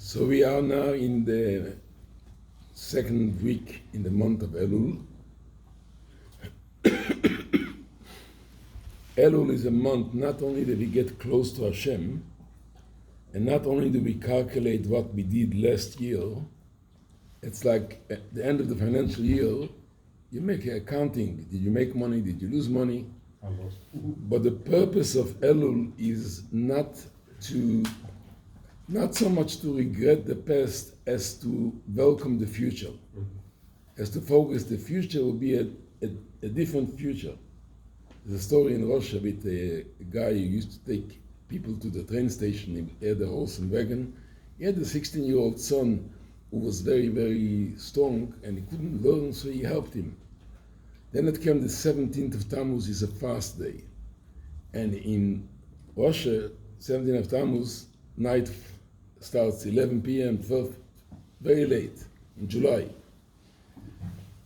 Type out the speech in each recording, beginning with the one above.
So we are now in the second week in the month of Elul. Elul is a month not only that we get close to Hashem, and not only do we calculate what we did last year, it's like at the end of the financial year, you make an accounting. Did you make money? Did you lose money? I lost. But the purpose of Elul is not so much to regret the past as to welcome the future, as to focus the future will be a different future. There's a story in Russia with a guy who used to take people to the train station. He had a horse and wagon. He had a 16-year-old son who was very, very strong and he couldn't learn, so he helped him. Then it came the 17th of Tammuz, is a fast day. And in Russia, 17th of Tammuz, night starts 11 p.m., 12, very late, in July.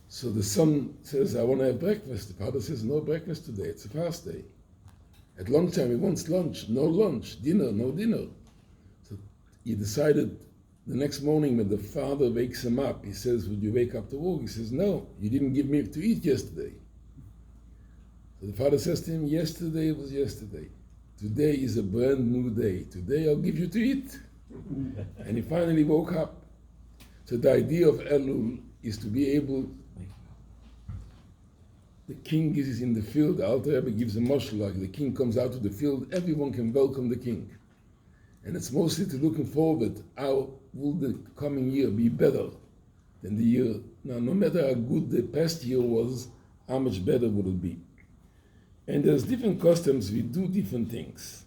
So the son says, I want to have breakfast. The father says, no breakfast today, it's a fast day. At lunchtime, he wants lunch, no lunch, dinner, no dinner. So he decided the next morning when the father wakes him up, he says, would you wake up to work? He says, no, you didn't give me to eat yesterday. So the father says to him, yesterday was yesterday. Today is a brand new day. Today I'll give you to eat. And he finally woke up. So the idea of Elul is to be able, the king is in the field, the Alter Rebbe gives a mashal, like the king comes out to the field, everyone can welcome the king. And it's mostly to looking forward, how will the coming year be better than the year? Now, no matter how good the past year was, how much better would it be? And there's different customs, we do different things.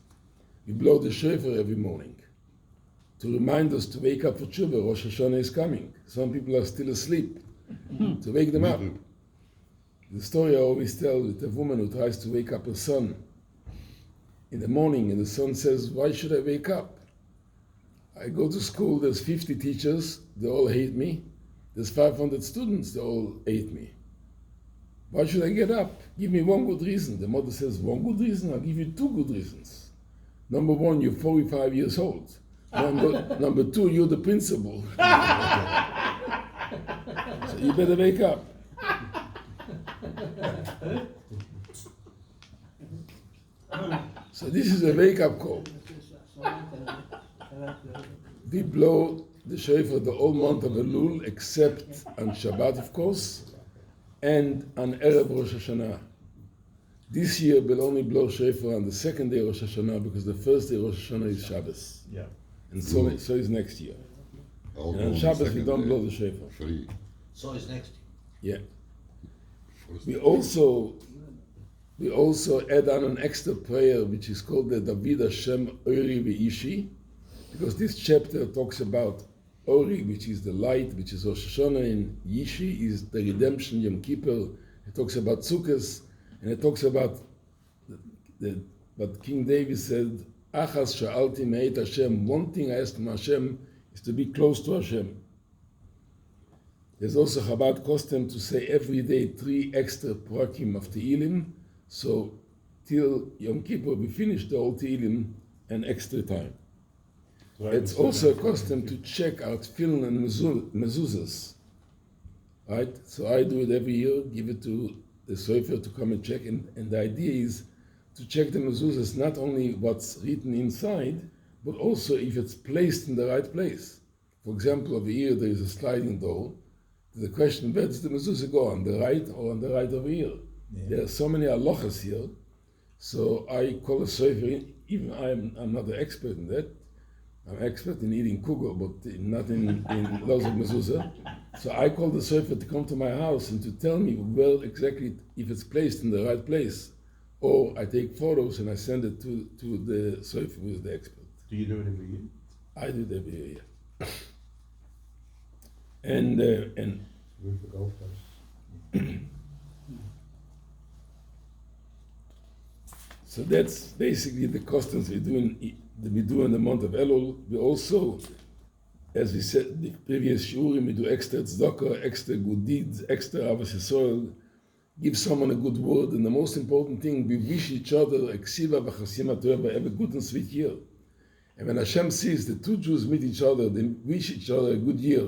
We blow the shofar every morning to remind us to wake up for tshuva. Rosh Hashanah is coming. Some people are still asleep, to wake them up. The story I always tell with a woman who tries to wake up her son in the morning, and the son says, why should I wake up? I go to school, there's 50 teachers, they all hate me. There's 500 students, they all hate me. Why should I get up? Give me one good reason. The mother says, one good reason? I'll give you two good reasons. Number one, you're 45 years old. Number two, you're the principal. So you better wake up. So this is a wake-up call. We blow the shofar the whole month of Elul, except on Shabbat, of course, and on Erev Rosh Hashanah. This year we'll only blow shofar on the second day of Rosh Hashanah because the first day of Rosh Hashanah is Shabbos. Yeah. And so is next year. And on Shabbos we don't blow the shofar. So is next year. Yeah. We also add on an extra prayer which is called the David Hashem Ori V'ishi, because this chapter talks about Ori, which is the light, which is Rosh Hashanah, and Yishi is the redemption, Yom Kippur. It talks about Sukkot, and it talks about what King David said, Achas sha'alti me'et Hashem. One thing I asked from Hashem is to be close to Hashem. There's also Chabad custom to say every day 3 extra prakim of Tehillim, so till Yom Kippur we finish the whole Tehillim an extra time. It's also a custom to check out tefillin and mezuzahs, right? So I do it every year, give it to the sofer to come and check, and the idea is to check the mezuzahs, not only what's written inside, but also if it's placed in the right place. For example, over here there is a sliding door. The question, where does the mezuzah go, on the right or on the right over here? Yeah. There are so many halachas here, so I call a sofer, even I'm not an expert in that. I'm expert in eating kugel, but not in lots of mezuzah. So I call the sofer to come to my house and to tell me where exactly, if it's placed in the right place. Or I take photos and I send it to the sofer who is the expert. Do you do it every year? I do it every year, yeah. And With the golf course. So that's basically the customs we do in the month of Elul. We also, as we said the previous shurim, we do extra tzedakah, extra good deeds, extra avos yisrael, give someone a good word, and the most important thing, we wish each other a ksiva v'chasim haTorah, have a good and sweet year. And when Hashem sees the two Jews meet each other, they wish each other a good year,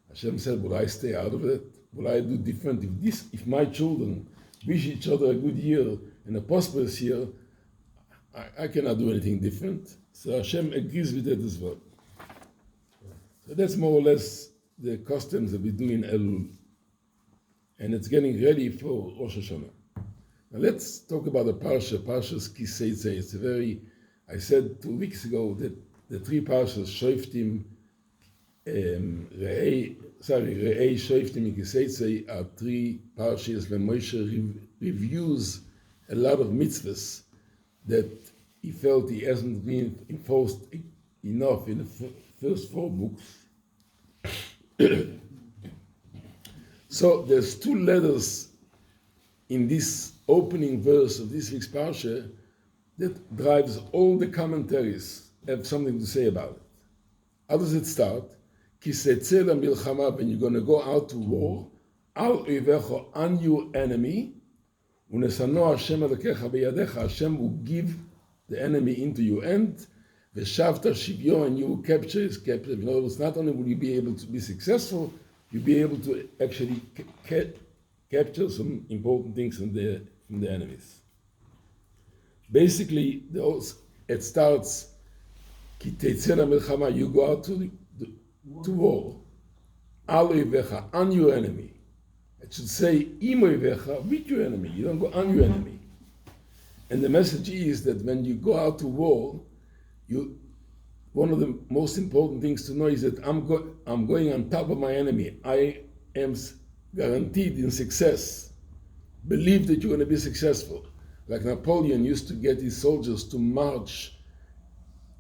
Hashem said, will I stay out of it? Will I do different? If my children wish each other a good year and a prosperous year, I cannot do anything different. So Hashem agrees with that as well. So that's more or less the customs that we do in Elul. And it's getting ready for Rosh Hashanah. Now let's talk about the Parshas TEITZEI. It's a very, I said 2 weeks ago that the three Parshas, Shoftim, Re'ei, Shoftim, and TEITZEI are three Parshas when Moshe reviews a lot of mitzvahs that he felt he hasn't been enforced enough in the first 4 books. So there's 2 letters in this opening verse of this week's Parsha that drives all the commentaries, have something to say about it. How does it start? Ki tetzei milchama, when you're going to go out to war, al oivecha, on your enemy, unesano Hashem elokecha beyadecha, Hashem will give the enemy into your hand, veshavta shivyo, and you will capture his captive. In other words, not only will you be able to be successful, you'll be able to actually capture some important things from the enemies. Basically, it starts, Ki tetzei milchama, you go out to war, al oivecha, on your enemy. It should say, im oivecha, with your enemy. You don't go on your enemy. And the message is that when you go out to war, one of the most important things to know is that I'm going on top of my enemy. I am guaranteed in success. Believe that you're going to be successful. Like Napoleon used to get his soldiers to march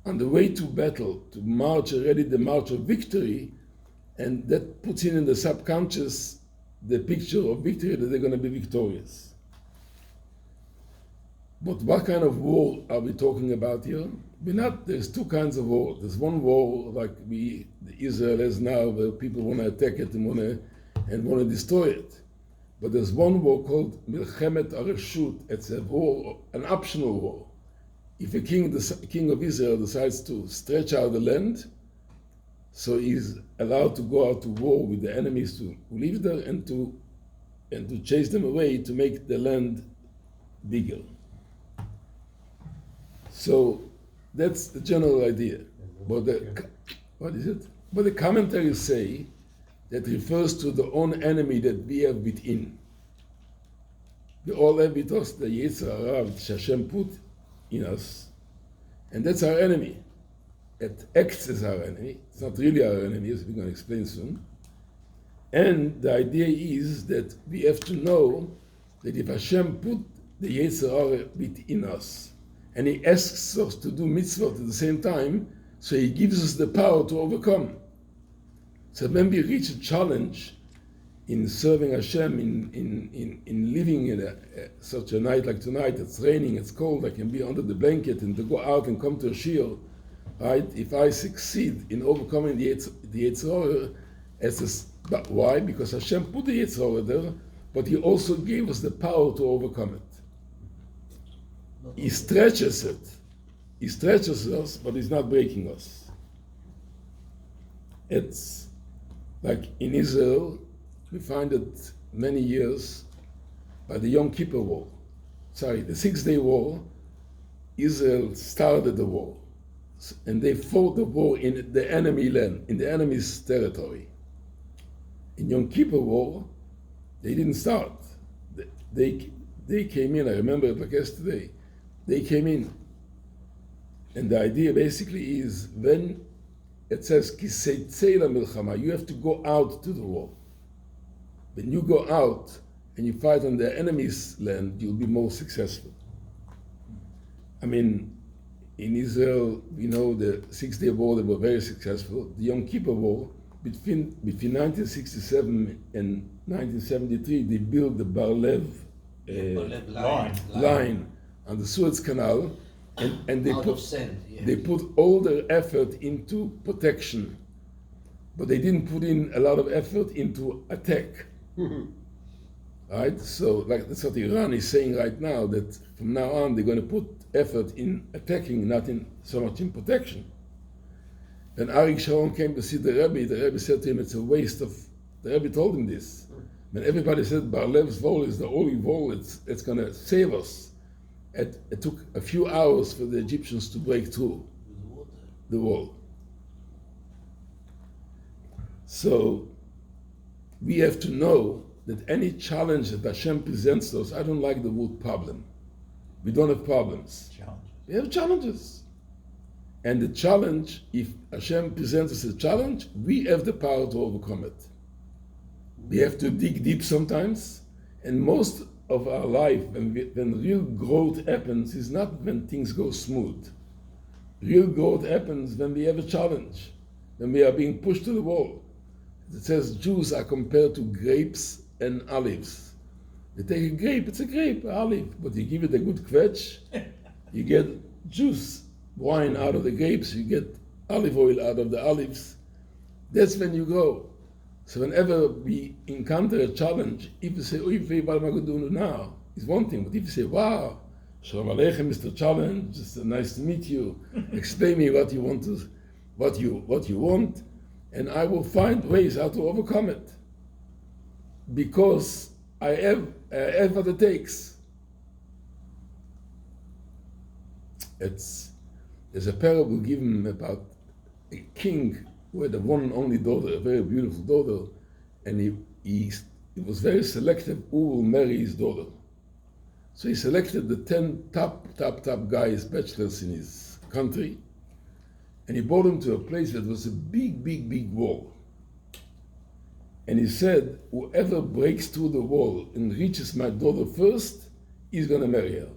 on the way to battle, to march already the march of victory, and that puts in the subconscious the picture of victory, that they're going to be victorious. But what kind of war are we talking about here? There's 2 kinds of war. There's one war like Israel has now, where people want to attack it and want to destroy it. But there's one war called Milchemet Areshut. It's a war, an optional war. If the king of Israel decides to stretch out the land, so he's allowed to go out to war with the enemies who live there and to chase them away to make the land bigger. So that's the general idea. But what is it? But the commentaries say that refers to the own enemy that we have within. We all have with us the Yetzer Hara which Hashem put in us, and that's our enemy. It acts as our enemy. It's not really our enemy, as we're going to explain soon. And the idea is that we have to know that if Hashem put the Yetzer Hara within us, and He asks us to do mitzvot at the same time, so He gives us the power to overcome. So when we reach a challenge in serving Hashem, in living in such a night like tonight, it's raining, it's cold, I can be under the blanket and to go out and come to a shiur, right? If I succeed in overcoming the Yetzer Hara, why? Because Hashem put the Yetzer Hara there, but He also gave us the power to overcome it. He stretches it. He stretches us, but He's not breaking us. It's like in Israel, we find it many years by the Yom Kippur War. The 6-day war, Israel started the war. And they fought the war in the enemy land, in the enemy's territory. In Yom Kippur War, they didn't start. They came in, I remember it like yesterday. They came in. And the idea basically is when it says, Ki tetzei milchama, you have to go out to the war. When you go out and you fight on the enemy's land, you'll be more successful. I mean, in Israel, we know the 6-day war, they were very successful. The Yom Kippur War, between 1967 and 1973, they built the Bar-Lev line on the Suez Canal, and they put all their effort into protection, but they didn't put in a lot of effort into attack. Right? So like that's what Iran is saying right now, that from now on they're going to put effort in attacking, not in so much in protection. When Arik Sharon came to see the Rabbi said to him, it's a waste of, the Rabbi told him this. When everybody said Bar Lev's wall is the only wall it's going to save us, it took a few hours for the Egyptians to break through the wall. So we have to know that any challenge that Hashem presents to us, I don't like the word problem. We don't have problems. Challenges. We have challenges. And the challenge, if Hashem presents us a challenge, we have the power to overcome it. We have to dig deep sometimes, and most of our life, when real growth happens, is not when things go smooth. Real growth happens when we have a challenge, when we are being pushed to the wall. It says Jews are compared to grapes and olives. You take a grape, it's a grape, olive, but you give it a good quetch, you get juice, wine out of the grapes, you get olive oil out of the olives. That's when you grow. So whenever we encounter a challenge, if you say, what am I going to do now? It's one thing, but if you say, wow, Shalom Aleichem, Mr. Challenge, just nice to meet you, explain me what you want, and I will find ways how to overcome it. Because I have what it takes. There's a parable given about a king who had a one and only daughter, a very beautiful daughter, and he was very selective who will marry his daughter. So he selected the 10 top guys, bachelors in his country, and he brought them to a place that was a big wall. And he said, whoever breaks through the wall and reaches my daughter first, he's going to marry her.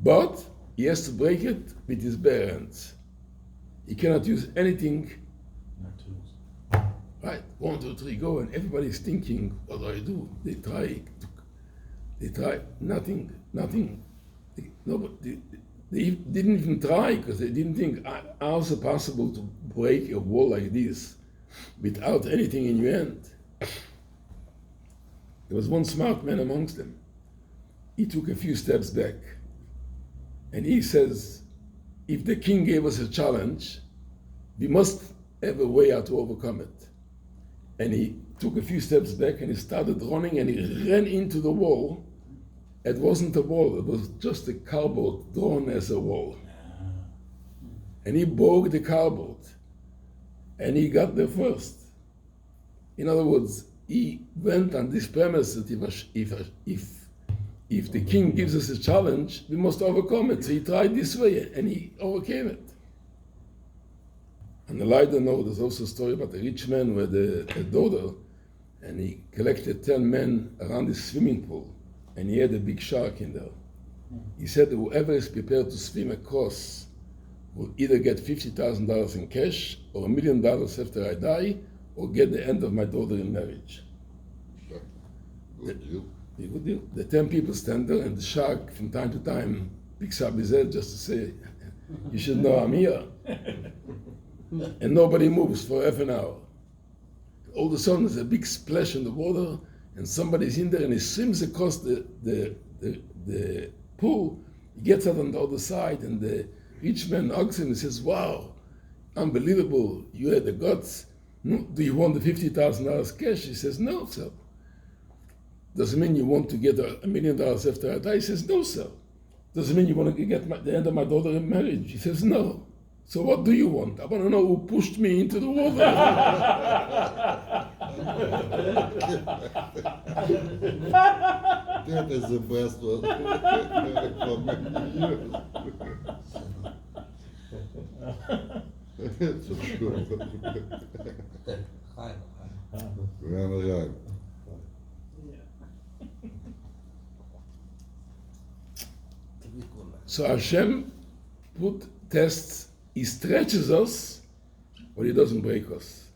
But he has to break it with his bare hands. He cannot use anything. Not tools. Right, 1, 2, 3, go, and everybody's thinking, what do I do? They try, nothing. They didn't even try, because they didn't think, how is it possible to break a wall like this without anything in your hand? There was one smart man amongst them. He took a few steps back, and he says, if the king gave us a challenge, we must have a way how to overcome it. And he took a few steps back and he started running, and he ran into the wall. It wasn't a wall, it was just a cardboard drawn as a wall. And he broke the cardboard, and he got there first. In other words, he went on this premise that if the king gives us a challenge, we must overcome it. So he tried this way, and he overcame it. On the LIEDER note, there's also a story about a rich man who had a daughter, and he collected 10 men around his swimming pool, and he had a big shark in there. He said that whoever is prepared to swim across will either get $50,000 in cash, or $1 million after I die, or get the hand of my daughter in marriage. Good deal. A good deal. The 10 people stand there, and the shark from time to time picks up his head just to say, you should know I'm here. And nobody moves for half an hour. All of a sudden there's a big splash in the water, and somebody's in there, and he swims across the pool. He gets out on the other side, and the rich man hugs him and says, wow, unbelievable, you had the guts. No, do you want the $50,000 cash? He says, no, sir. Doesn't mean you want to get $1 million after I die? He says, no, sir. Doesn't mean you want to get the hand of my daughter in marriage? He says, no. So what do you want? I want to know who pushed me into the water. That is the best one for many years. It's a sure. Yeah. So Hashem put tests. He stretches us, but he doesn't break us.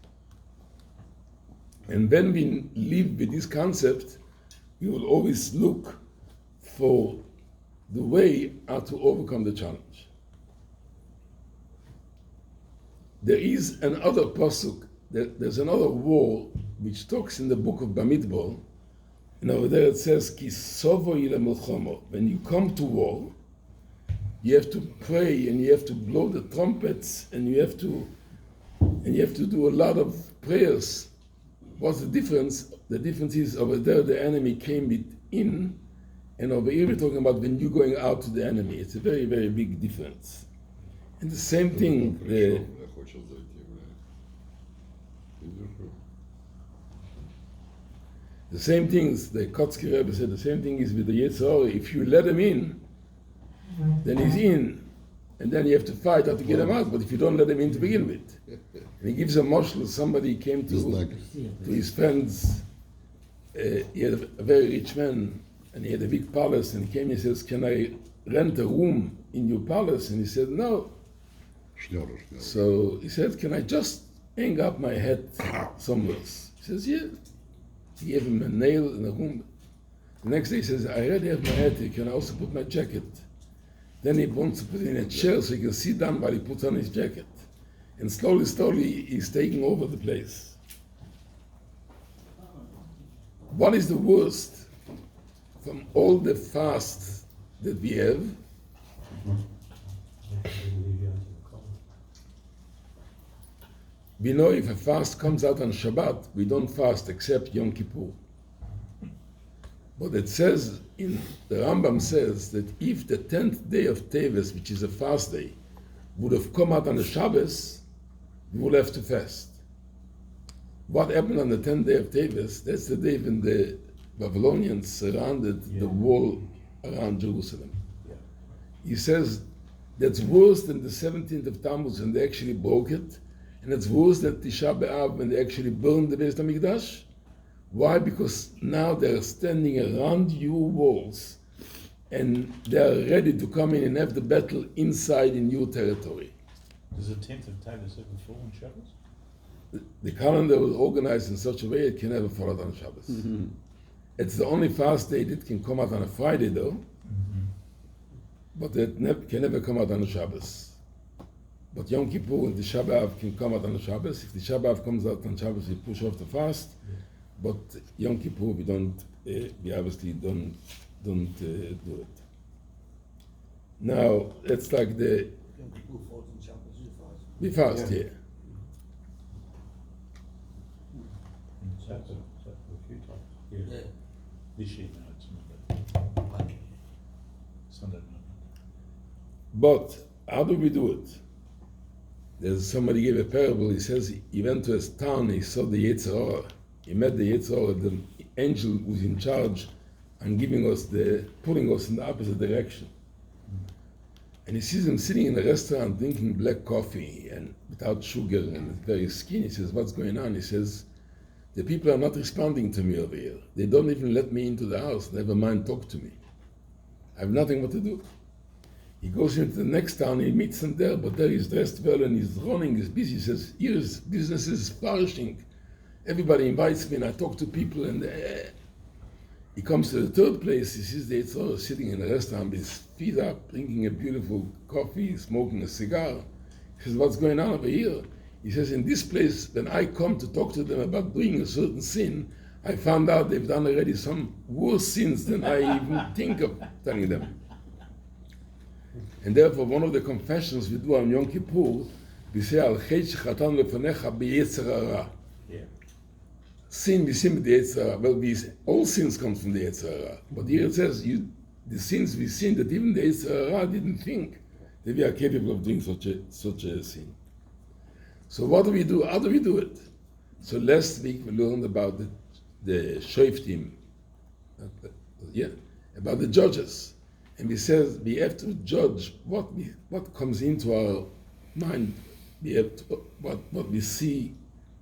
And when we live with this concept, we will always look for the way how to overcome the challenge. There is another pasuk, there's another wall which talks in the book of Bamidbar, and over there it says, Ki sovo ila milchama. When you come to war, you have to pray and you have to blow the trumpets and you have to do a lot of prayers. What's the difference? The difference is over there the enemy came in, and over here we're talking about when you're going out to the enemy. It's a very, very big difference. And the same thing, the same things, the Kotzky Rebbe said, the same thing is with the Yetzer Hara. If you let him in, then he's in. And then you have to fight how to get him out. But if you don't let him in to begin with. And he gives a moshel. Somebody came to his friends. He had a very rich man, and he had a big palace. And he came and he says, "Can I rent a room in your palace?" And he said, "No." So he said, "Can I just hang up my head somewhere?" He says, "Yeah." He gave him a nail in a room. The next day he says, "I already have my head here. Can I also put my jacket?" Then he wants to put it in a chair so he can sit down while he puts on his jacket. And slowly, slowly, he's taking over the place. What is the worst from all the fasts that we have? We know if a fast comes out on Shabbat, we don't fast except Yom Kippur. But it says, the Rambam says that if the 10th day of Teves, which is a fast day, would have come out on the Shabbos, we would have to fast. What happened on the 10th day of Teves? That's the day when the Babylonians surrounded the wall around Jerusalem. He says that's worse than the 17th of Tammuz when they actually broke it, and it's worse than Tisha B'Av when they actually burned the Beis Hamikdash. Why? Because now they're standing around your walls and they're ready to come in and have the battle inside in your territory. Does the 10th of Tammuz ever fall on Shabbos? The calendar was organized in such a way it can never fall out on Shabbos. Mm-hmm. It's the only fast day that can come out on a Friday though, but it can never come out on a Shabbos. But Yom Kippur and the Tisha B'Av can come out on the Shabbos. If the Tisha B'Av comes out on Shabbos, we push off the fast. But Yom Kippur, we obviously don't do it. Now, it's like the... Yom Kippur falls on Shabbos, you fast. We fast, yeah. That's a few times. Yeah. This year, no, it's Monday. Okay. Sunday, no. But how do we do it? There's somebody gave a parable. He says he went to a town, he saw the Yetzer Hara. He met the Yetzer Hara, the angel who's in charge and pulling us in the opposite direction. And he sees him sitting in a restaurant drinking black coffee and without sugar and very skinny. He says, "What's going on?" He says, "The people are not responding to me over here. They don't even let me into the house, never mind talk to me. I have nothing what to do." He goes into the next town, he meets them there, but there he's dressed well and he's running, he's busy. He says, "Here is business is flourishing. Everybody invites me and I talk to people." And he comes to the third place, he sees the Yetzer Hara sitting in a restaurant with his feet up, drinking a beautiful coffee, smoking a cigar. He says, "What's going on over here?" He says, "In this place, when I come to talk to them about doing a certain sin, I found out they've done already some worse sins than I even think of telling them." And therefore, one of the confessions we do on Yom Kippur, we say, "Al chet shechatan lefanecha b'yetzer hara." Sin, we sin with the Yetzer Hara. Well, all sins come from the Yetzer Hara. But here it says, the sins we sin, that even the Yetzer Hara didn't think that we are capable of doing such a sin. So what do we do? How do we do it? So last week we learned about the shoftim, about the judges. And we said we have to judge what comes into our mind. We have to, what we see.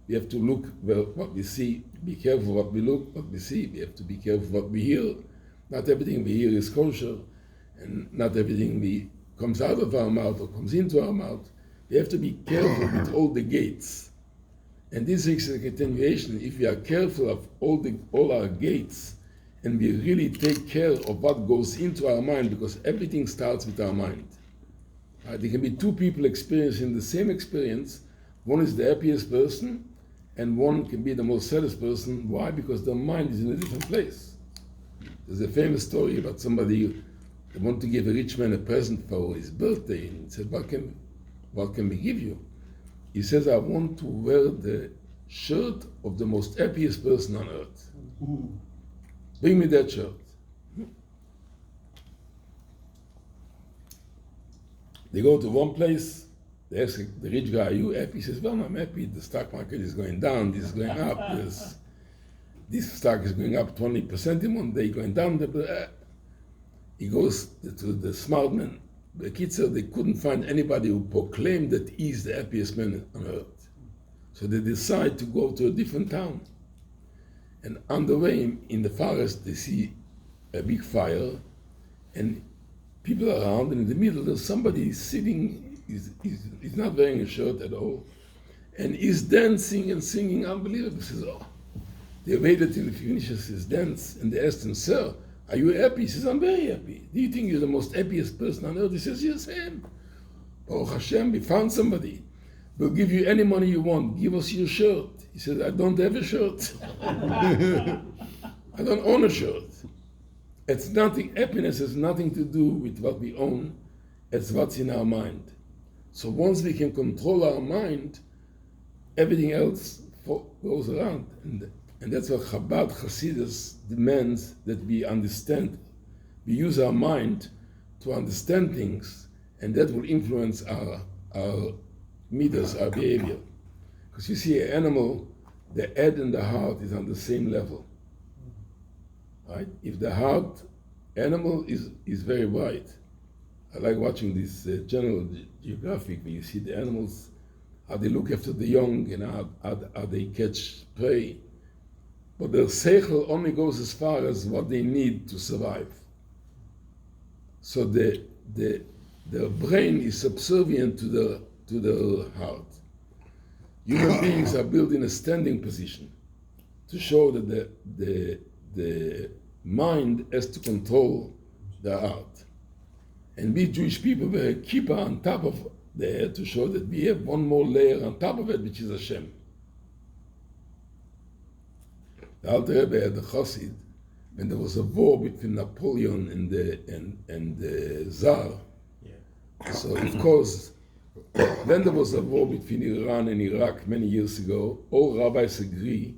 We have to look well what we see. Be careful what we look, what we see. We have to be careful what we hear. Not everything we hear is kosher, and not everything comes out of our mouth or comes into our mouth. We have to be careful with all the gates. And this is a continuation. If we are careful of all our gates, and we really take care of what goes into our mind, because everything starts with our mind. There can be two people experiencing the same experience. One is the happiest person, and one can be the most saddest person. Why? Because their mind is in a different place. There's a famous story about somebody They want to give a rich man a present for his birthday, and he said, what can we give you? He says, I want to wear the shirt of the most happiest person on earth. Bring me that shirt. They go to one place, they ask the rich guy, are you happy? He says, well, I'm happy. The stock market is going down, this is going up. This stock is going up 20% in one day, going down. He goes to the smart man. The kids said they couldn't find anybody who proclaimed that he's the happiest man on earth. So they decide to go to a different town. And on the way in the forest, they see a big fire, and people are around, and in the middle there's somebody sitting, he's not wearing a shirt at all, and he's dancing and singing unbelievable. He says, oh. They waited till he finishes his dance, and they asked him, sir, are you happy? He says, I'm very happy. Do you think you're the most happiest person on earth? He says, yes, I am. Baruch Hashem, we found somebody. We'll give you any money you want. Give us your shirt. He says, I don't have a shirt. I don't own a shirt. It's nothing, happiness has nothing to do with what we own. It's what's in our mind. So once we can control our mind, everything else goes around. And that's what Chabad Hasidus demands, that we understand. We use our mind to understand things, and that will influence our midas, our behavior. Because you see, an animal, the head and the heart is on the same level. Right? If the heart animal is very bright. I like watching this General Geographic, where you see the animals, how they look after the young and how they catch prey. But their seichel only goes as far as what they need to survive. So their brain is subservient to the heart. Human beings are built in a standing position to show that the mind has to control the heart. And we Jewish people were a kippah on top of the head to show that we have one more layer on top of it, which is Hashem. The Alter Rebbe had a chassid when there was a war between Napoleon and the Tsar. Yeah. So of course, when there was a war between Iran and Iraq many years ago, all rabbis agreed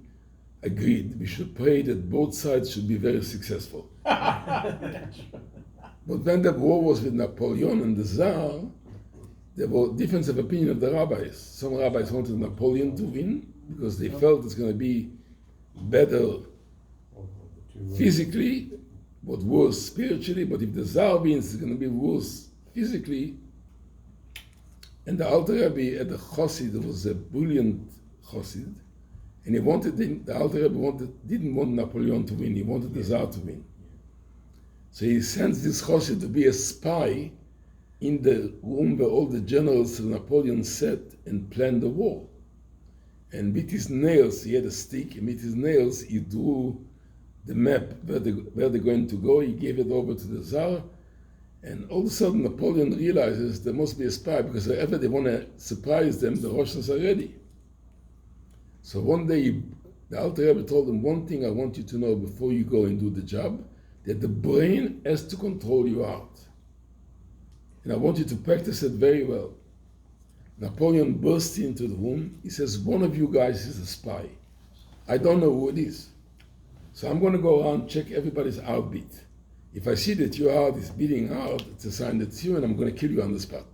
we should pray that both sides should be very successful. But when the war was with Napoleon and the Tsar, there was difference of opinion of the rabbis. Some rabbis wanted Napoleon to win because they felt it's going to be better physically, but worse spiritually. But if the Tsar wins, it's going to be worse physically. And the Alter Rebbe had a chassid that was a brilliant chassid, and the Alter Rebbe didn't want Napoleon to win, he wanted the Tsar to win. So he sends this chassid to be a spy in the room where all the generals of Napoleon sat and planned the war. And with his nails, he had a stick, and with his nails he drew the map where they're going to go. He gave it over to the Tsar, and all of a sudden Napoleon realizes there must be a spy, because wherever they want to surprise them, the Russians are ready. So one day the Alter Rebbe told him, one thing I want you to know before you go and do the job, that the brain has to control your heart. And I want you to practice it very well. Napoleon burst into the room. He says, one of you guys is a spy. I don't know who it is. So I'm going to go around, check everybody's heartbeat. If I see that your heart is beating hard, it's a sign that it's you, and I'm going to kill you on the spot.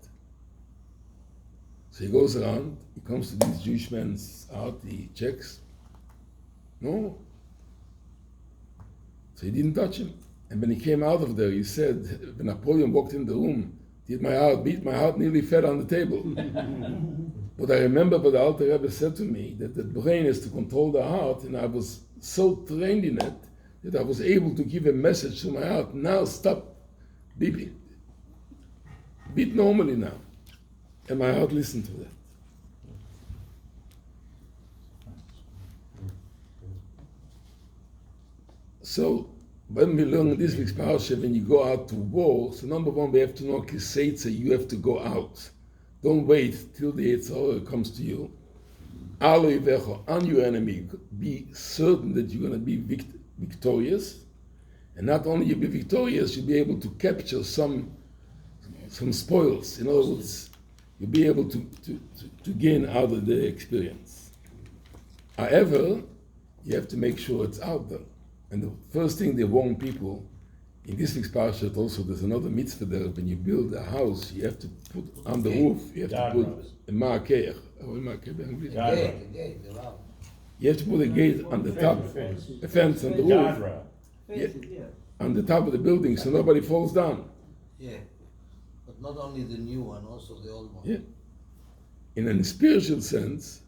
So he goes around, he comes to this Jewish man's heart, he checks. No. So he didn't touch him. And when he came out of there, he said, when Napoleon walked in the room, did my heart beat? My heart nearly fell on the table. But I remember what the Alter Rebbe said to me, that the brain is to control the heart, and I was so trained in it that I was able to give a message to my heart. Now stop beeping. Beat normally now. And my heart listened to that. So, when we learn this week's Parshat, when you go out to war, so number one, we have to know TEITZEI, you have to go out. Don't wait till the TEITZEI comes to you. On your enemy, be certain that you're going to be victorious. And not only you'll be victorious, you'll be able to capture some spoils. In other words, you'll be able to gain out of the experience. However, you have to make sure it's out there. And the first thing they warn people, in this week's Parshat also, there's another mitzvah there. When you build a house, you have to put on the roof, you have to put a marker. You have to put a gate on the top, a fence on the roof, on the top of the building, so nobody falls down. Yeah, but not only the new one, also the old one. Yeah. In a spiritual sense,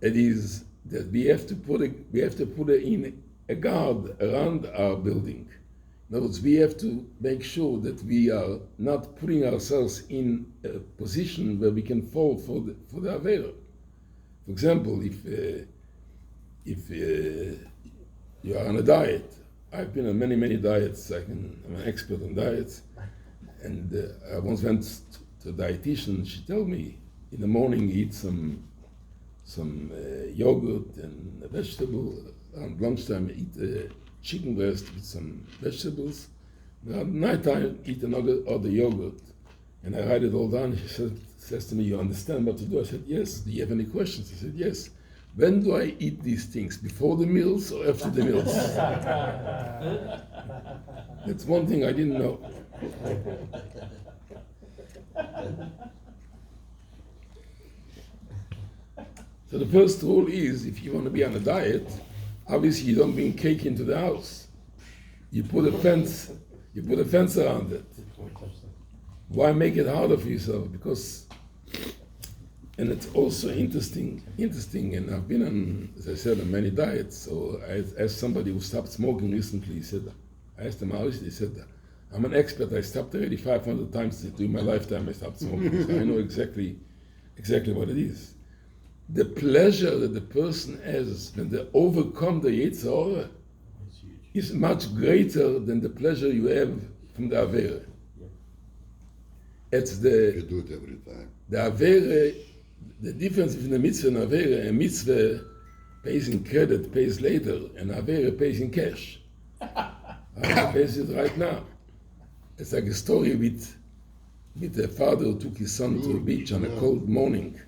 it is that we have to put in a guard around our building. In other words, we have to make sure that we are not putting ourselves in a position where we can fall for the Avera. For example, if you are on a diet, I've been on many diets. I'm an expert on diets, and I once went to a dietitian. She told me in the morning eat some yogurt and a vegetable. Around lunchtime eat a chicken breast with some vegetables. At night time eat other yogurt. And I write it all down. She says to me, "You understand what to do?" I said, "Yes." "Do you have any questions?" I said, "Yes." "When do I eat these things? Before the meals or after the meals?" That's one thing I didn't know. So the first rule is, if you want to be on a diet, obviously you don't bring cake into the house. You put a fence around it. Why make it harder for yourself? Because, and it's also interesting, and I've been on, as I said, on many diets. So I asked somebody who stopped smoking recently. He said, I asked him how is it? He said, "I'm an expert. I stopped already 500 times during my lifetime. I stopped smoking, so I know exactly what it is." The pleasure that the person has when they overcome the Yetzirah is much greater than the pleasure you have from the Avera. It's You do it every time. the Avera, the difference between a mitzvah and Avera. A mitzvah pays in credit, pays later, and Avera pays in cash. Avera pays it right now. It's like a story with a father who took his son to the beach on a cold morning.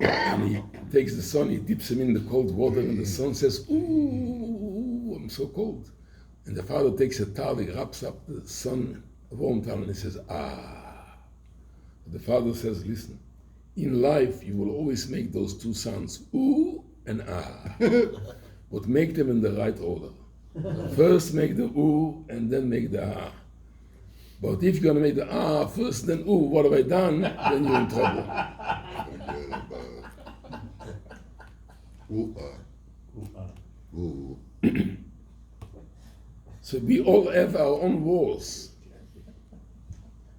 And he takes the son, he dips him in the cold water, and the son says, "Ooh, I'm so cold." And the father takes a towel, he wraps up the son, a warm towel, and he says, "Ah." But the father says, "Listen, in life you will always make those two sounds, ooh and ah, but make them in the right order. First make the ooh, and then make the ah. But if you're going to make the ah first, then ooh, what have I done? Then you're in trouble." Forget about Ooh, ooh. So we all have our own wars.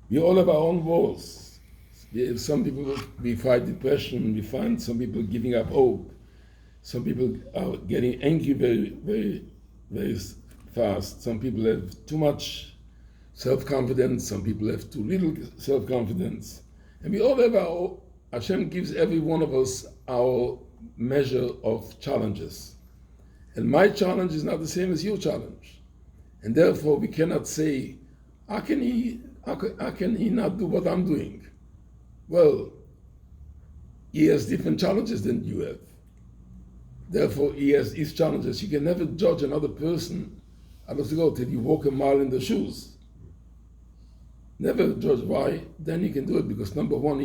We all have our own wars. Some people, we fight depression, we find some people giving up hope. Some people are getting angry very fast. Some people have too much self-confidence. Some people have too little self-confidence. And we all have Hashem gives every one of us our measure of challenges. And my challenge is not the same as your challenge. And therefore we cannot say, how can he not do what I'm doing? Well, he has different challenges than you have. Therefore he has his challenges. You can never judge another person. I have to go till you walk a mile in the shoes. Never judge. Why? Then you can do it, because number one,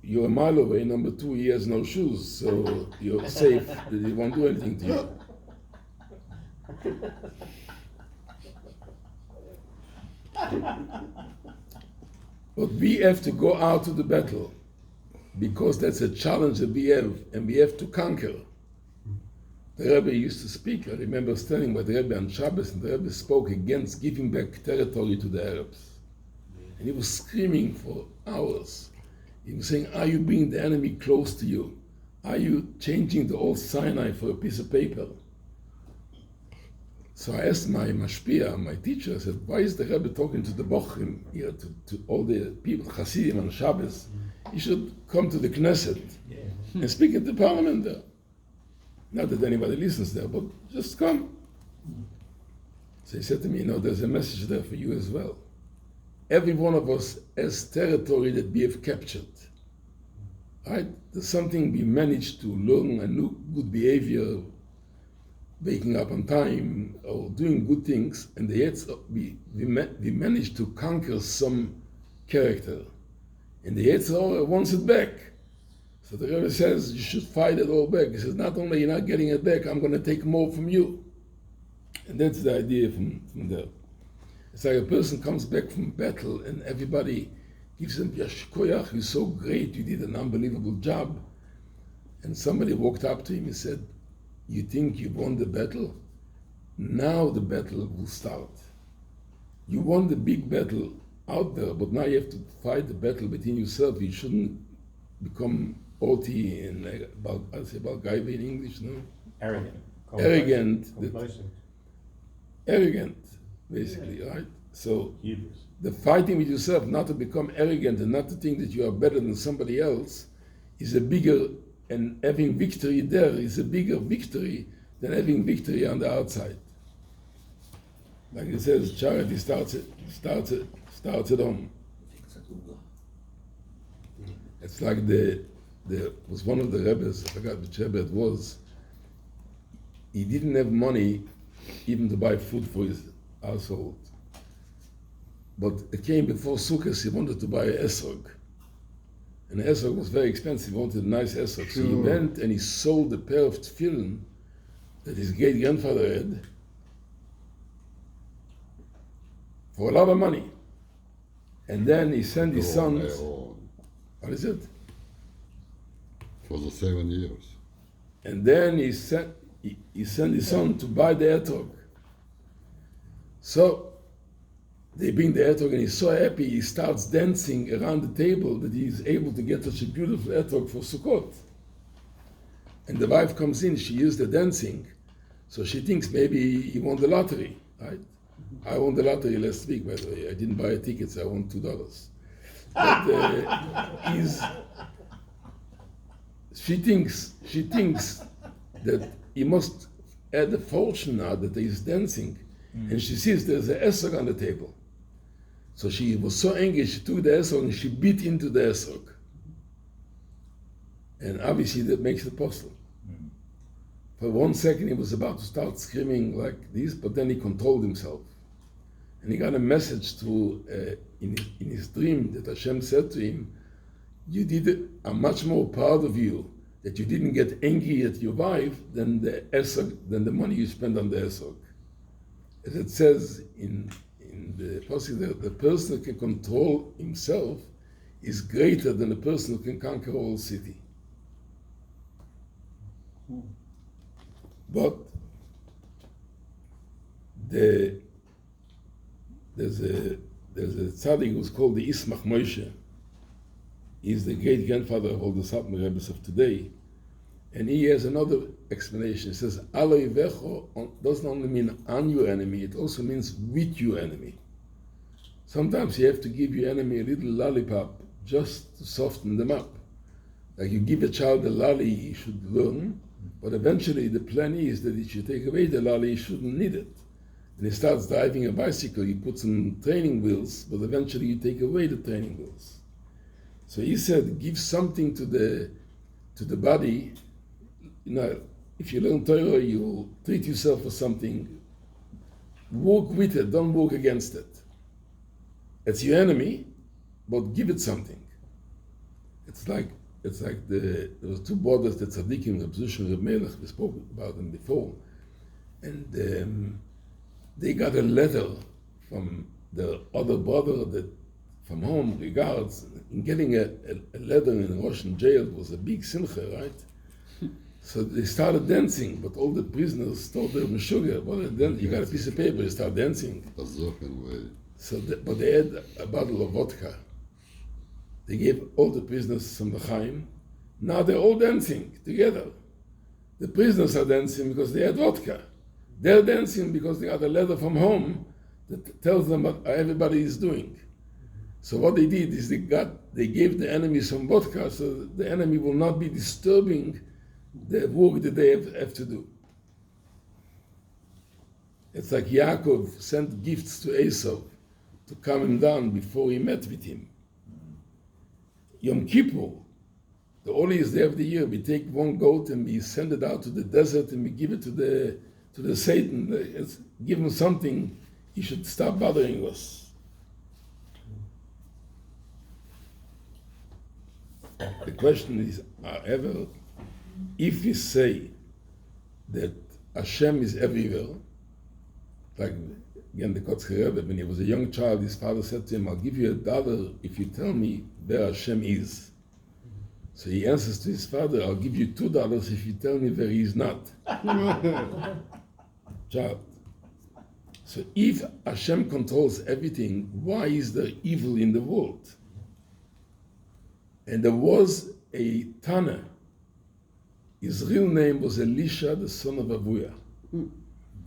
you're a mile away. Number two, he has no shoes, so you're safe that he won't do anything to you. But we have to go out to the battle, because that's a challenge that we have, and we have to conquer. The Rabbi used to speak. I remember standing by the Rabbi on Shabbos, and the Rabbi spoke against giving back territory to the Arabs. And he was screaming for hours. He was saying, "Are you bringing the enemy close to you? Are you changing the old Sinai for a piece of paper?" So I asked my mashpia, my teacher, I said, "Why is the Rebbe talking to the Bochrim here, to all the people, Hasidim on Shabbos? He should come to the Knesset and speak at the parliament there. Not that anybody listens there, but just come." So he said to me, there's a message there for you as well. Every one of us has territory that we have captured. Right? There's something we managed to learn, a new good behavior, waking up on time, or doing good things, and yet we managed to conquer some character. And the Yetzirah wants it back. So the Rebbe says, you should fight it all back. He says, not only you're not getting it back, I'm going to take more from you. And that's the idea from there. It's like a person comes back from battle and everybody gives him, Yashkoyach, you're so great, you did an unbelievable job. And somebody walked up to him and said, you think you won the battle? Now the battle will start. You won the big battle out there, but now you have to fight the battle between yourself. You shouldn't become haughty and I'll say Balgaiva in English, no? Arrogant. Arrogant, basically, right? So Hubris. the fighting with yourself, not to become arrogant and not to think that you are better than somebody else, is a bigger, and having victory there is a bigger victory than having victory on the outside. Like it says, charity starts at home. It's like was one of the Rebbes, I forgot which Rebbe it was, he didn't have money even to buy food for his household. But it came before Sukkot, he wanted to buy an esrog. And the esrog was very expensive, he wanted a nice esrog. So he went and he sold a pair of tefillin that his great-grandfather had for a lot of money. And then he sent his sons, what is it? For the 7 years. And then he sent his son to buy the etrog. So they bring the etrog and he's so happy, he starts dancing around the table that he's able to get such a beautiful etrog for Sukkot. And the wife comes in, she hears the dancing, so she thinks maybe he won the lottery, right? I won the lottery last week, by the way. I didn't buy a ticket, so I won $2. But she thinks that he must add a fortune now that he's dancing. And she sees there's an esrog on the table. So she was so angry, she took the esrog and she beat into the esrog. And obviously that makes it possible. For 1 second he was about to start screaming like this, but then he controlled himself. And he got a message in his dream that Hashem said to him, you did it, I'm much more proud of you that you didn't get angry at your wife than the money you spent on the esrog. As it says in the passage, that the person who can control himself is greater than the person who can conquer a whole city. But there's a tzaddik who's called the Ismach Moshe. He's the great grandfather of all the Satmar Rebbes of today. And he has another explanation. He says, Aloi Vecho doesn't only mean on your enemy, it also means with your enemy. Sometimes you have to give your enemy a little lollipop just to soften them up. Like you give a child a lolly, he should learn, but eventually the plan is that if you take away the lolly, he shouldn't need it. And he starts driving a bicycle, you put some training wheels, but eventually you take away the training wheels. So he said, give something to the body. If you learn Torah, you treat yourself for something. Work with it, don't work against it. It's your enemy, but give it something. It's like there was two brothers, the tzaddikim, Reb Zusha and Reb Melech, we spoke about them before, and they got a letter from the other brother that from home regards. In getting a letter in Russian jail was a big simcha, right? So they started dancing, but all the prisoners told them, sugar, you got a piece of paper, you start dancing. So but they had a bottle of vodka. They gave all the prisoners some l'chaim. Now they're all dancing together. The prisoners are dancing because they had vodka. They're dancing because they got a letter from home that tells them what everybody is doing. So what they did is they gave the enemy some vodka so the enemy will not be disturbing the work that they have to do. It's like Yaakov sent gifts to Esau to calm him down before he met with him. Yom Kippur, the holiest day of the year, we take one goat and we send it out to the desert and we give it to the Satan. Give him something, he should stop bothering us. The question is, however, if we say that Hashem is everywhere, like again the Kotzker Rebbe, when he was a young child, his father said to him, "I'll give you $1 if you tell me where Hashem is." So he answers to his father, "I'll give you $2 if you tell me where he is not." Child. So if Hashem controls everything, why is there evil in the world? And there was a Tana. His real name was Elisha, the son of Avuya.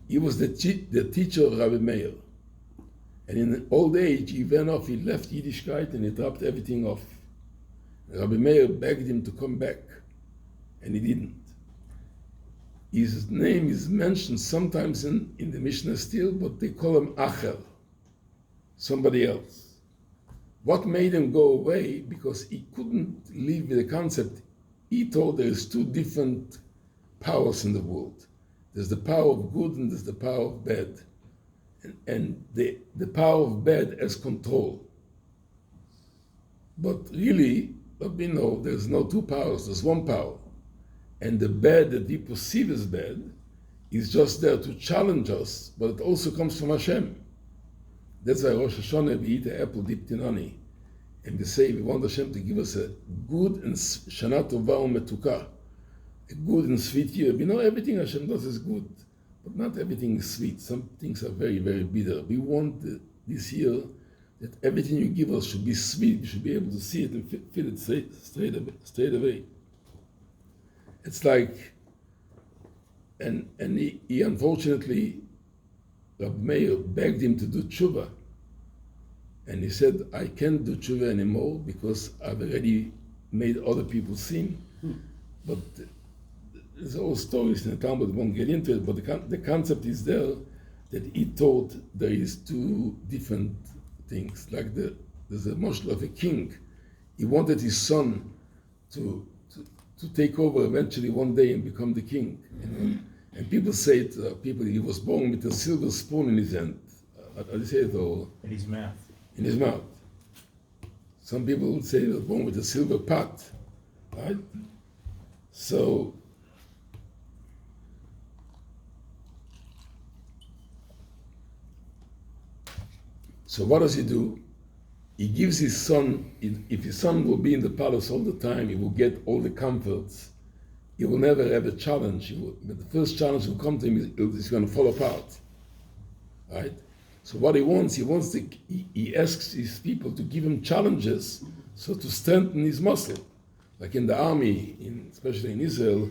He was the teacher of Rabbi Meir. And in old age, he went off, he left Yiddishkeit and he dropped everything off. Rabbi Meir begged him to come back, and he didn't. His name is mentioned sometimes in the Mishnah still, but they call him Acher, somebody else. What made him go away? Because he couldn't live with the concept. He thought there is two different powers in the world. There's the power of good and there's the power of bad. And the power of bad has control. But really, what we know, there's no two powers, there's one power. And the bad that we perceive as bad is just there to challenge us, but it also comes from Hashem. That's why Rosh Hashanah we eat an apple dipped in honey. And we say we want Hashem to give us a good and Shana Tova u'Metuka, a good and sweet year. We know everything Hashem does is good, but not everything is sweet. Some things are very, very bitter. We want this year that everything you give us should be sweet. We should be able to see it and feel it straight away. It's like, and he unfortunately, Rabbi Meir begged him to do tshuva. And he said, I can't do tshuva anymore because I've already made other people sin. But there's all stories in the Talmud, we won't get into it, but the concept is there that he thought there is two different things. Like there's a moshel of a king. He wanted his son to take over eventually one day and become the king. And people say he was born with a silver spoon in his hand. How do you say it? Or In his mouth. in his mouth. Some people would say he was born with a silver pot, right? So what does he do? He gives his son, if his son will be in the palace all the time, he will get all the comforts. He will never have a challenge. But the first challenge will come to him, he's going to fall apart, right? So what he asks his people to give him challenges, so to strengthen his muscle. Like in the army, especially in Israel,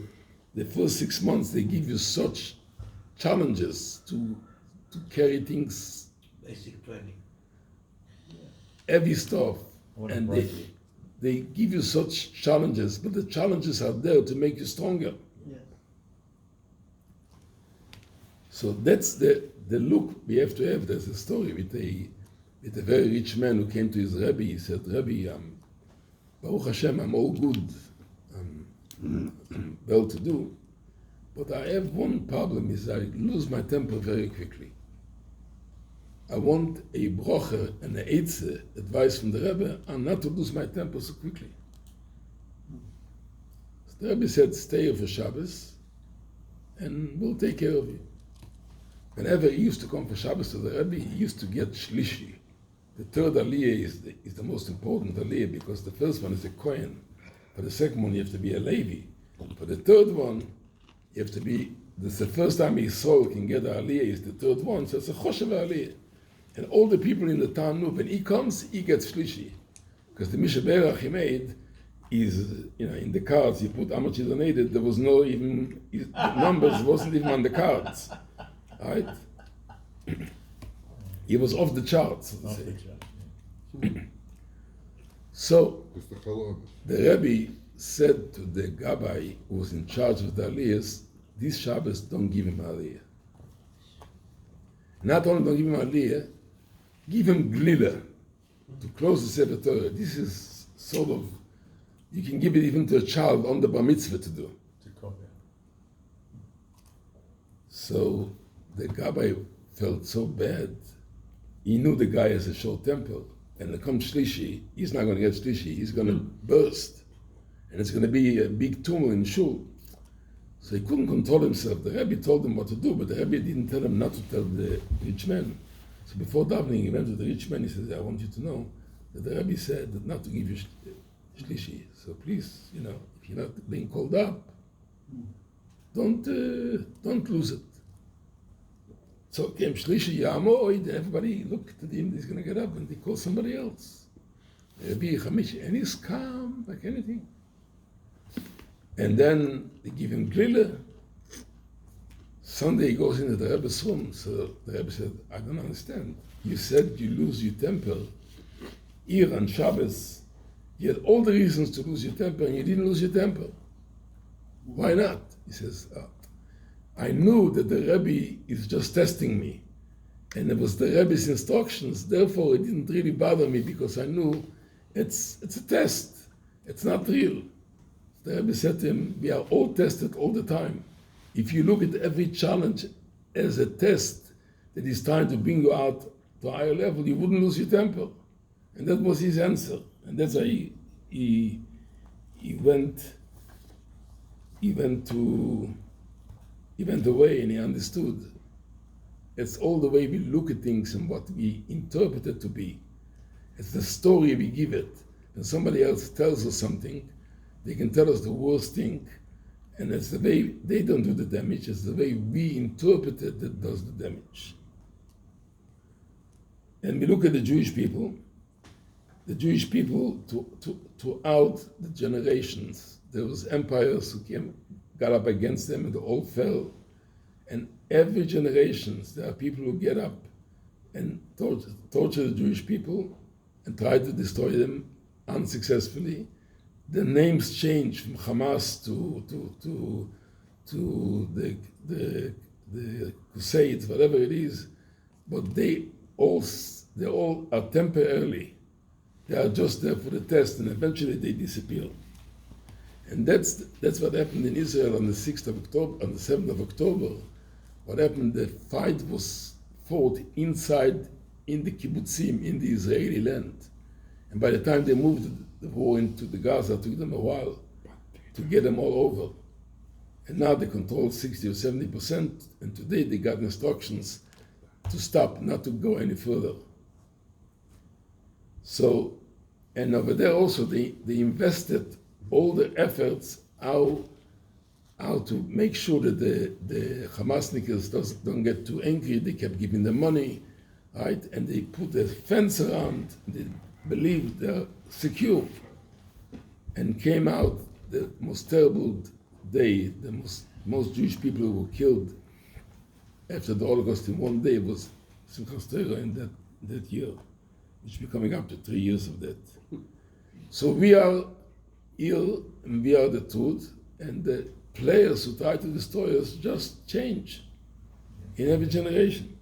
the first 6 months they give you such challenges to carry things, Basic training. heavy stuff, What a and break. they give you such challenges, but the challenges are there to make you stronger. Yeah. So that's the look we have to have. There's a story with a very rich man who came to his Rabbi. He said, Rabbi, Baruch Hashem, I'm all good, I'm well to do, but I have one problem, is I lose my temper very quickly. I want a brocher and a TEITZEI advice from the Rebbe on not to lose my temper so quickly. So the Rebbe said, stay here for Shabbos and we'll take care of you. Whenever he used to come for Shabbos to the Rebbe, he used to get shlishi. The third aliyah is the most important aliyah because the first one is a Kohen. For the second one, you have to be a Levi. For the third one, you have to be, this is the first time his soul can get a aliyah, is the third one, so it's a choshev aliyah. And all the people in the town knew, when he comes, he gets shlishi. Because the Mishaberach he made is, in the cards, you put how much he donated, there was no even, the numbers wasn't even on the cards. Right? He was off the charts, so to Off say. the chart, yeah. So, It's the Chalon. the Rebbe said to the Gabbai who was in charge of the aliyahs, this Shabbos don't give him aliyah. Not only don't give him aliyah, give him glila to close the Sefer Torah. This is sort of, you can give it even to a child on the bar mitzvah to do. To copy. So the Rabbi felt so bad. He knew the guy has a short temper, and it comes Shlishi, he's not going to get Shlishi, he's going to burst. And it's going to be a big tumult in Shul. So he couldn't control himself. The Rabbi told him what to do, but the Rabbi didn't tell him not to tell the rich man. So before davening, he went to the rich man, he said, I want you to know that the Rabbi said that not to give you Shlishi. So please, if you're not being called up, don't lose it. So came Shlishi Yamoid, everybody looked at him, he's going to get up, and he called somebody else. Rabbi Chamishi, and he's calm like anything. And then they give him griller. Sunday he goes into the Rebbe's room. So the Rebbe said, I don't understand. You said you lose your temper. Here on Shabbos, you had all the reasons to lose your temper, and you didn't lose your temper. Why not? He says, I knew that the Rebbe is just testing me. And it was the Rebbe's instructions. Therefore, it didn't really bother me because I knew it's a test. It's not real. The Rebbe said to him, we are all tested all the time. If you look at every challenge as a test that is trying to bring you out to a higher level, you wouldn't lose your temper. And that was his answer. And that's why he went away, and he understood. It's all the way we look at things and what we interpret it to be. It's the story we give it. When somebody else tells us something, they can tell us the worst thing, and it's the way they don't do the damage, it's the way we interpret it that does the damage. And we look at the Jewish people throughout the generations, there was empires who got up against them and they all fell. And every generation, there are people who get up and torture the Jewish people and try to destroy them unsuccessfully. The names change from Hamas to the Crusades, whatever it is, but they all are temporarily. They are just there for the test, and eventually they disappear. And that's what happened in Israel on the 6th of October, on the 7th of October. What happened? The fight was fought inside in the kibbutzim, in the Israeli land. And by the time they moved the war into the Gaza, it took them a while to get them all over. And now they control 60 or 70%, and today they got instructions to stop, not to go any further. So, and over there also they invested all the efforts how to make sure that the Hamasnikers don't get too angry. They kept giving them money, right? And they put a fence around. They believed they're secure. And came out the most terrible day. The most Jewish people who were killed after the Holocaust in one day was Simchas Torah in that year, which will be coming up to 3 years of that. So we are here, and we are the truth, and the players who try to destroy us just change in every generation.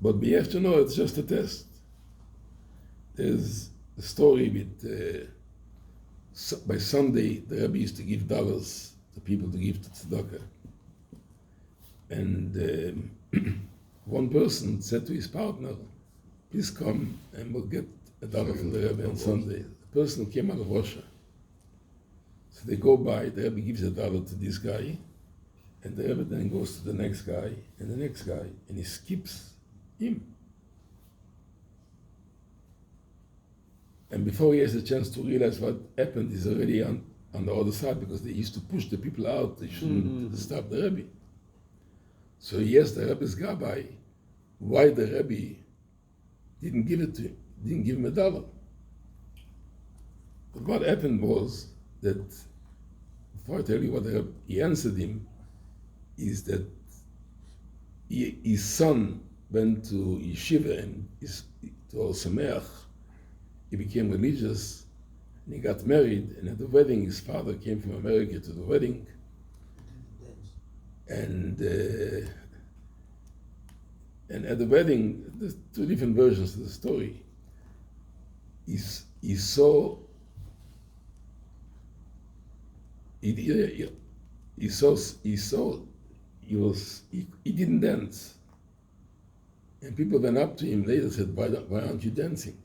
But we have to know it's just a test. There's a story with, by Sunday, the Rabbi used to give dollars to people to give to tzedakah. And one person said to his partner, please come and we'll get $1 from the Rabbi on Sunday. The person who came out of Russia. So they go by, the Rabbi gives $1 to this guy, and the Rabbi then goes to the next guy, and the next guy, and he skips him. And before he has a chance to realize what happened, he's already on the other side, because they used to push the people out. They shouldn't stop the Rabbi. So he asked the Rabbi's Rabbi why the Rabbi didn't give it to him, didn't give him $1. But what happened was that, before I tell you what he answered him, is that his son went to yeshiva and to Or Sameach. He became religious, and he got married, and at the wedding, his father came from America to the wedding, And at the wedding, there's two different versions of the story. He saw he didn't dance, and people went up to him later and said, why aren't you dancing?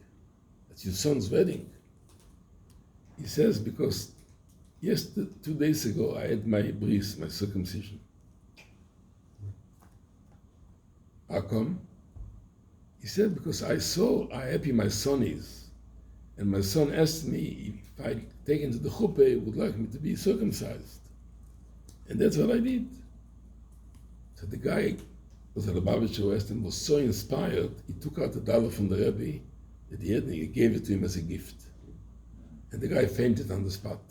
It's your son's wedding. He says, because 2 days ago I had my bris, my circumcision. How come? He said, because I saw how happy my son is. And my son asked me if I take him to the chuppah, he would like me to be circumcised. And that's what I did. So the guy was at the Lubavitcher West and was so inspired, he took out $1 from the Rabbi that he had and he gave it to him as a gift. And the guy fainted on the spot.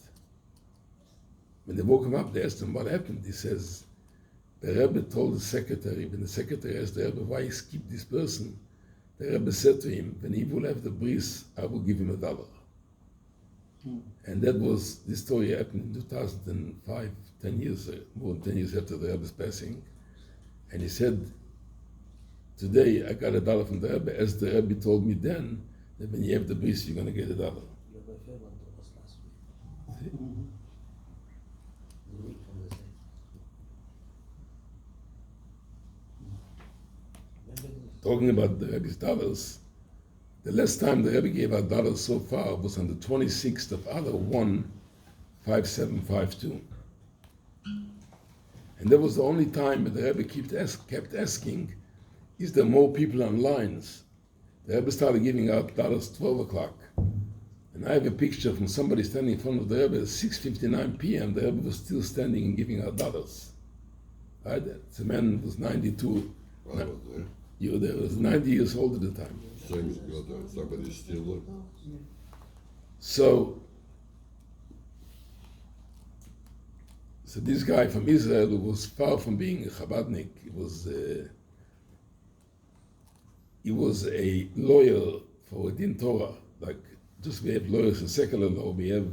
When they woke him up, they asked him what happened. He says, the Rebbe told the secretary, when the secretary asked the Rebbe why he skipped this person, the Rebbe said to him, when he will have the bris, I will give him $1. And that was, this story happened in 2005, 10 years, more than 10 years after the Rebbe's passing. And he said, today I got $1 from the Rebbe, as the Rebbe told me then, that when you have the bris, you're going to get $1. Talking about the Rebbe's dollars, the last time the Rebbe gave out dollars so far was on the 26th of Adar 1/5752. And that was the only time that the Rebbe kept asking, is there more people on lines? The Rebbe started giving out dollars 12 o'clock. And I have a picture from somebody standing in front of the Rebbe at 6:59 p.m. The Rebbe was still standing and giving out dollars. Right? The man was 92. I was there. You were there. Was 90 years old at the time. Same as God, somebody still look. So this guy from Israel who was far from being a Chabadnik, he was a lawyer for Din Torah. Like, just we have lawyers in secular law, we have,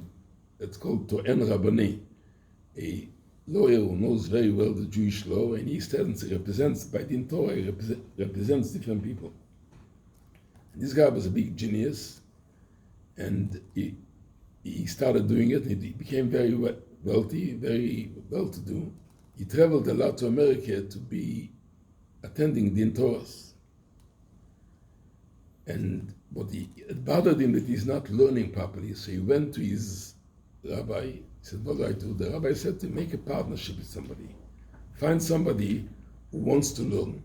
it's called To'en Rabbani, a lawyer who knows very well the Jewish law, and he stands, represents, by Din Torah, he represents different people. And this guy was a big genius, and he started doing it, and he became very wealthy, very well-to-do. He traveled a lot to America to be attending Din Torahs. But it bothered him that he's not learning properly, so he went to his rabbi. He said, what do I do? The rabbi said to him, make a partnership with somebody. Find somebody who wants to learn,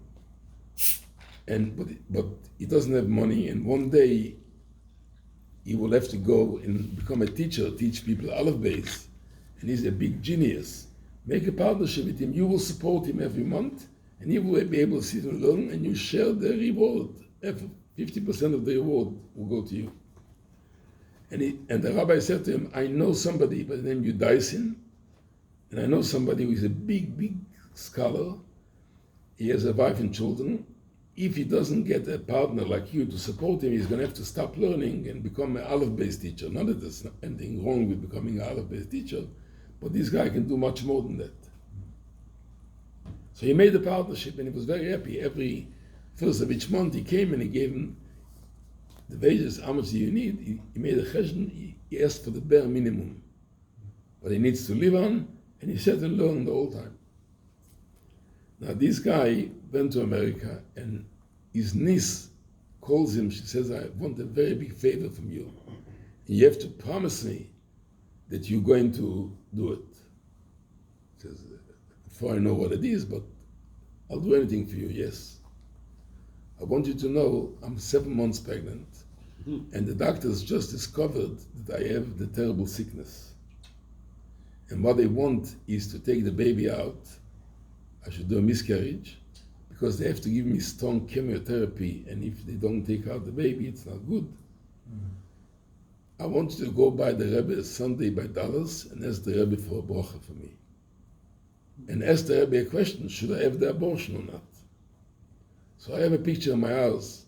but he doesn't have money, and one day he will have to go and become a teacher, teach people Aleph Beis, and he's a big genius. Make a partnership with him. You will support him every month, and he will be able to sit and learn, and you share the reward. 50% of the reward will go to you. And the rabbi said to him, I know somebody by the name Yudaisin, and I know somebody who is a big, big scholar. He has a wife and children. If he doesn't get a partner like you to support him, he's going to have to stop learning and become an Aleph Beis teacher. Not that there's anything wrong with becoming an Aleph Beis teacher, but this guy can do much more than that. So he made a partnership, and he was very happy. Every first of each month he came and he gave him the wages, how much do you need? He made a cheshbon, he asked for the bare minimum. But he needs to live on, and he sat and learned the whole time. Now this guy went to America, and his niece calls him, she says, I want a very big favor from you. And you have to promise me that you're going to do it. He says, before I know what it is, but I'll do anything for you, yes. I want you to know I'm 7 months pregnant, and the doctors just discovered that I have the terrible sickness. And what they want is to take the baby out. I should do a miscarriage, because they have to give me strong chemotherapy, and if they don't take out the baby, it's not good. I want you to go by the Rebbe Sunday by dollars and ask the Rebbe for a bracha for me. And ask the Rebbe a question, should I have the abortion or not? So I have a picture in my house,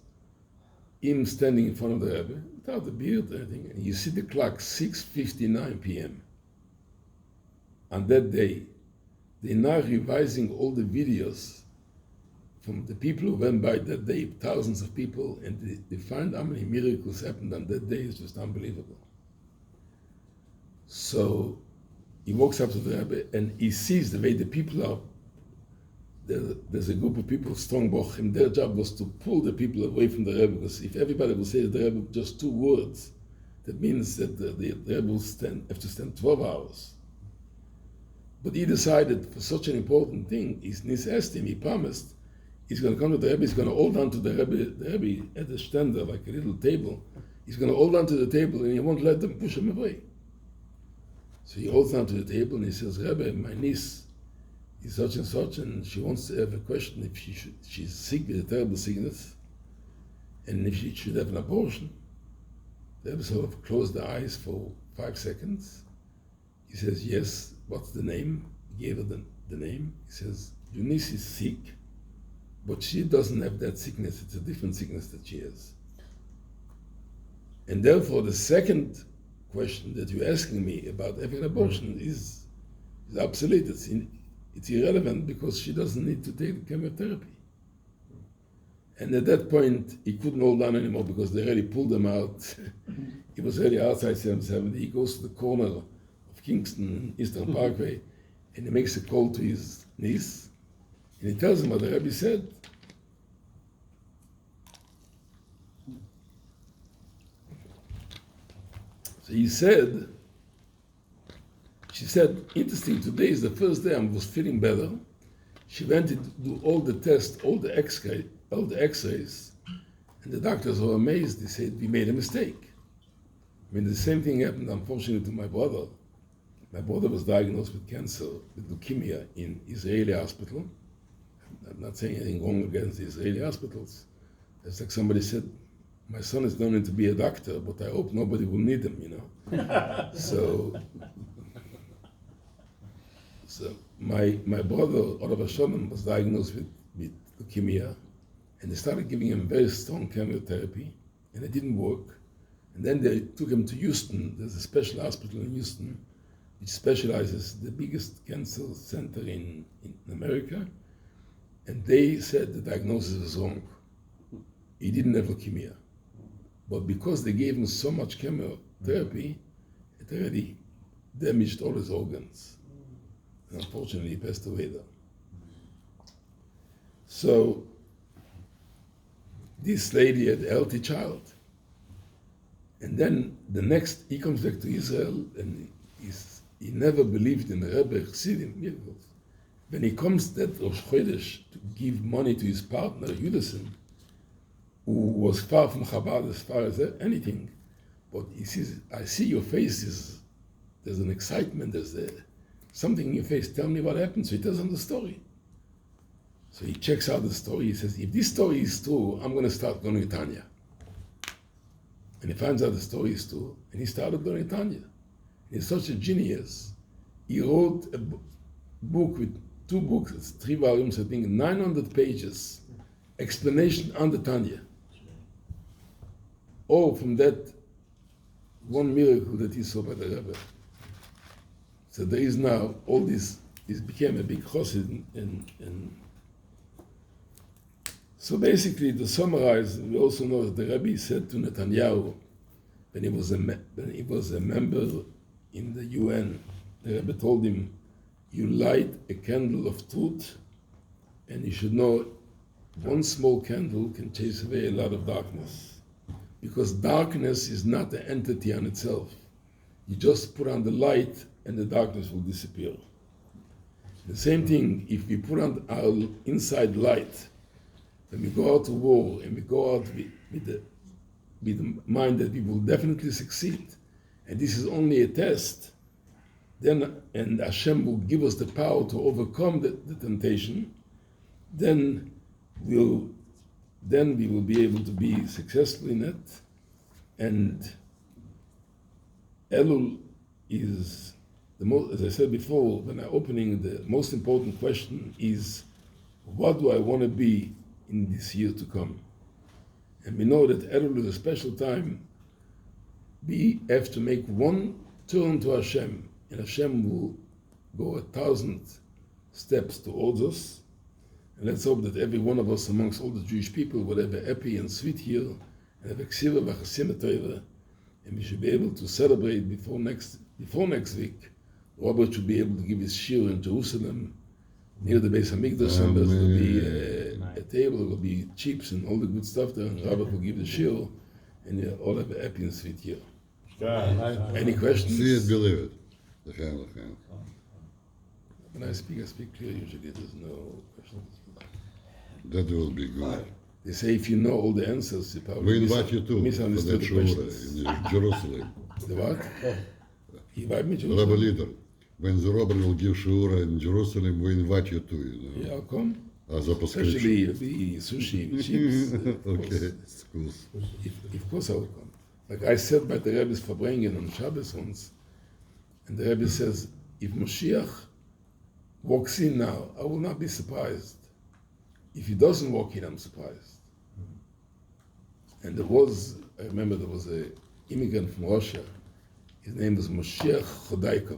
him standing in front of the Rebbe, without a beard or anything, and you see the clock, 6:59 p.m. On that day, they're now revising all the videos from the people who went by that day, thousands of people, and they find how many miracles happened on that day. It's just unbelievable. So he walks up to the Rebbe and he sees the way the people are. There's a group of people, strong bochim, their job was to pull the people away from the Rebbe, because if everybody will say to the Rebbe just 2 words, that means that the Rebbe will have to stand 12 hours. But he decided for such an important thing, he's asked him, he promised, he's going to come to the Rebbe, he's going to hold on to the Rebbe at the stender, like a little table. He's going to hold on to the table and he won't let them push him away. So he holds on to the table and he says, Rebbe, my niece is such and she wants to have a question if she's sick with a terrible sickness and if she should have an abortion. The Rebbe sort of closed the eyes for 5 seconds. He says, yes, what's the name? He gave her the name. He says, your niece is sick, but she doesn't have that sickness. It's a different sickness that she has. And therefore, the second question that you're asking me about having an abortion is obsolete. It's irrelevant because she doesn't need to take chemotherapy. And at that point, he couldn't hold on anymore because they already pulled him out. He was already outside 770. He goes to the corner of Kingston, Eastern Parkway, and he makes a call to his niece, and he tells him what the Rabbi said. So she said, interesting, today is the first day I was feeling better. She went to do all the tests, all the x-rays, and the doctors were amazed. They said, we made a mistake. I mean, the same thing happened, unfortunately, to my brother. My brother was diagnosed with cancer, with leukemia in Israeli hospital. I'm not saying anything wrong against the Israeli hospitals. It's like somebody said, my son is learning to be a doctor, but I hope nobody will need him, you know. So my brother, all of a sudden, was diagnosed with leukemia, and they started giving him very strong chemotherapy, and it didn't work. And then they took him to Houston. There's a special hospital in Houston, which specializes, the biggest cancer center in America, and they said the diagnosis was wrong. He didn't have leukemia. But because they gave him so much chemotherapy, it already damaged all his organs. And unfortunately, he passed away there. So, this lady had a healthy child. And then he comes back to Israel, and he never believed in the Rebbe Chassidim miracles. When he comes that Rosh Chodesh to give money to his partner, Yudison, who was far from Chabad as far as anything, but he says, I see your face, there's an excitement, there's something in your face, tell me what happened. So he tells him the story. So he checks out the story, he says, if this story is true, I'm going to start learning Tanya. And he finds out the story is true, and he started learning Tanya. He's such a genius. He wrote a book with 2 books, it's 3 volumes, I think, 900 pages, explanation on the Tanya. All from that one miracle that he saw by the Rebbe. So there is now all this became a big chassid, and so basically to summarize, we also know that the Rabbi said to Netanyahu when he was a member in the UN, the Rebbe told him, you light a candle of truth, and you should know one small candle can chase away a lot of darkness. Because darkness is not an entity on itself. You just put on the light and the darkness will disappear. The same thing, if we put on our inside light, when we go out to war and we go out with the mind that we will definitely succeed, and this is only a test, then and Hashem will give us the power to overcome the temptation, then we will be able to be successful in it. And Elul is the most, as I said before, when I'm opening, the most important question is, what do I want to be in this year to come? And we know that Elul is a special time. We have to make one turn to Hashem, and Hashem will go 1,000 steps towards us. And let's hope that every one of us amongst all the Jewish people will have a happy and sweet year and have a ksiva v'chasim Torah, and we should be able to celebrate before next week. Robert should be able to give his shir in Jerusalem near the Beis Hamikdash, and there will be a table, there will be chips and all the good stuff there, and Robert will give the shir, and you all have a happy and sweet year. Any questions? See it, believe it. L'chaim. When I speak clear, usually there's no questions. That will be good. They say if you know all the answers, you probably We invite you too for misunderstood that the questions. shura in Jerusalem. The what? He invite me to Rabbi LIEDER, when the Rabbi will give shura in Jerusalem, we invite you too, Yeah, I'll come. As a prescription. Especially the sushi, chips. Okay, it's cool. Of course I will come. Like I said by the Rebbe's Verbringen on Shabbos once, and the Rebbe says, if Mashiach walks in now, I will not be surprised. If he doesn't walk in, I'm surprised. And I remember there was an immigrant from Russia. His name was Moshiach YAAKOV.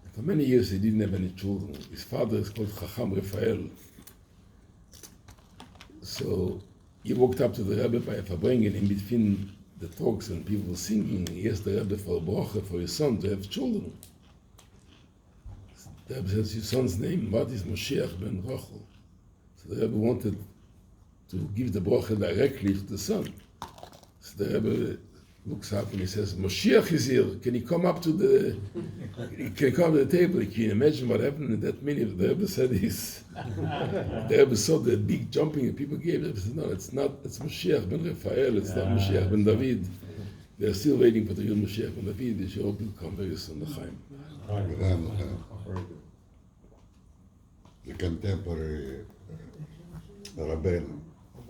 And for many years he didn't have any children. His father is called Chacham Raphael. So he walked up to the Rebbe by a Verbringen in between the talks and people were singing. He asked the Rebbe for a bracha for his son to have children. The Rebbe says, your son's name, what is Moshiach ben Rachel? So the Rebbe wanted to give the bracha directly to the son. So the Rebbe looks up and he says, Moshiach is here. Can he come up to the table? Can you imagine what happened in that minute? The Rebbe said the Rebbe saw the big jumping that people gave. The Rebbe said, no, it's not. It's Moshiach ben Raphael. It's not Moshiach ben David. They are still waiting for the real Moshiach ben David. They should hope will come very soon. L'chaim. The contemporary Rabbeinu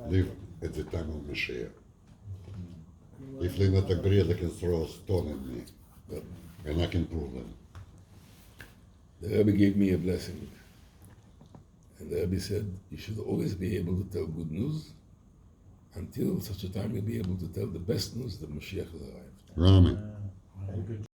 lived at the time of Mashiach. If they not agree, they can throw a stone at me, and I can prove them. The Rebbe gave me a blessing. And the Rebbe said, you should always be able to tell good news until such a time you'll be able to tell the best news that Mashiach has arrived. Rami.